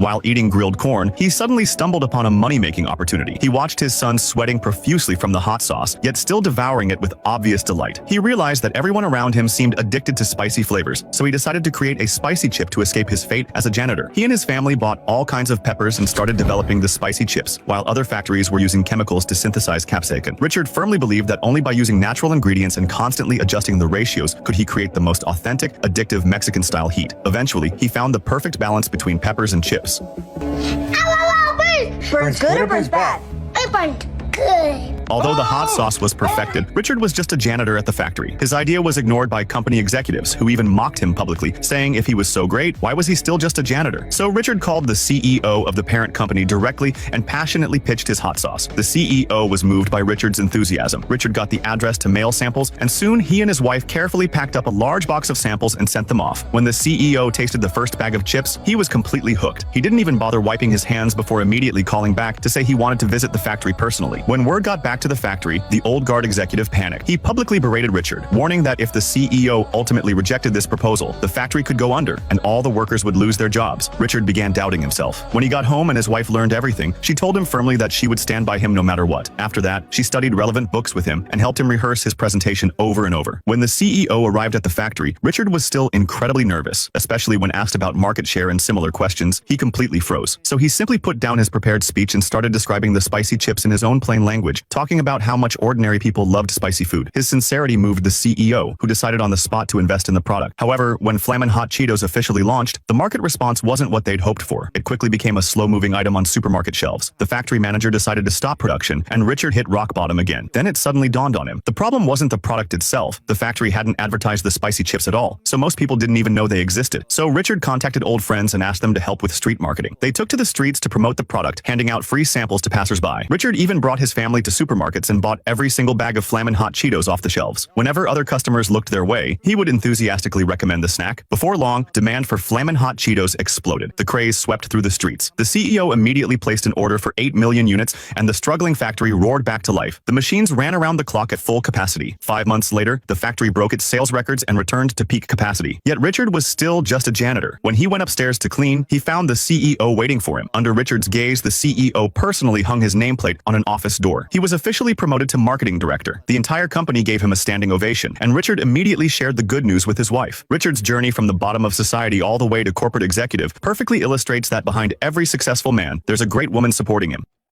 While eating grilled corn, he suddenly stumbled upon a money-making opportunity. He watched his son sweating profusely from the hot sauce, yet still devouring it with obvious delight. He realized that everyone around him seemed addicted to spicy flavors, so he decided to create a spicy chip to escape his fate as a janitor. He and his family bought all kinds of peppers and started developing the spicy chips, while other factories were using chemicals to synthesize capsaicin. Richard firmly believed that only by using natural ingredients and constantly adjusting the ratios could he create the most authentic, addictive Mexican-style heat. Eventually, he found the perfect balance between peppers and chips. Burns good or burns bad? It burned good. Although the hot sauce was perfected, Richard was just a janitor at the factory. His idea was ignored by company executives, who even mocked him publicly, saying if he was so great, why was he still just a janitor? So Richard called the CEO of the parent company directly and passionately pitched his hot sauce. The CEO was moved by Richard's enthusiasm. Richard got the address to mail samples, and soon he and his wife carefully packed up a large box of samples and sent them off. When the CEO tasted the first bag of chips, he was completely hooked. He didn't even bother wiping his hands before immediately calling back to say he wanted to visit the factory personally. When word got back to the factory, the old guard executive panicked. He publicly berated Richard, warning that if the CEO ultimately rejected this proposal, the factory could go under and all the workers would lose their jobs. Richard began doubting himself. When he got home and his wife learned everything, she told him firmly that she would stand by him no matter what. After that, she studied relevant books with him and helped him rehearse his presentation over and over. When the CEO arrived at the factory, Richard was still incredibly nervous, especially when asked about market share and similar questions. He completely froze. So he simply put down his prepared speech and started describing the spicy chips in his own plain language, talking about how much ordinary people loved spicy food. His sincerity moved the CEO, who decided on the spot to invest in the product. However, when Flamin' Hot Cheetos officially launched, the market response wasn't what they'd hoped for. It quickly became a slow-moving item on supermarket shelves. The factory manager decided to stop production, and Richard hit rock bottom again. Then it suddenly dawned on him. The problem wasn't the product itself. The factory hadn't advertised the spicy chips at all, so most people didn't even know they existed. So Richard contacted old friends and asked them to help with street marketing. They took to the streets to promote the product, handing out free samples to passersby. Richard even brought his family to supermarkets and bought every single bag of Flamin' Hot Cheetos off the shelves. Whenever other customers looked their way, he would enthusiastically recommend the snack. Before long, demand for Flamin' Hot Cheetos exploded. The craze swept through the streets. The CEO immediately placed an order for 8 million units, and the struggling factory roared back to life. The machines ran around the clock at full capacity. 5 months later, the factory broke its sales records and returned to peak capacity. Yet Richard was still just a janitor. When he went upstairs to clean, he found the CEO waiting for him. Under Richard's gaze, the CEO personally hung his nameplate on an office door. He was officially promoted to marketing director. The entire company gave him a standing ovation, and Richard immediately shared the good news with his wife. Richard's journey from the bottom of society all the way to corporate executive perfectly illustrates that behind every successful man, there's a great woman supporting him.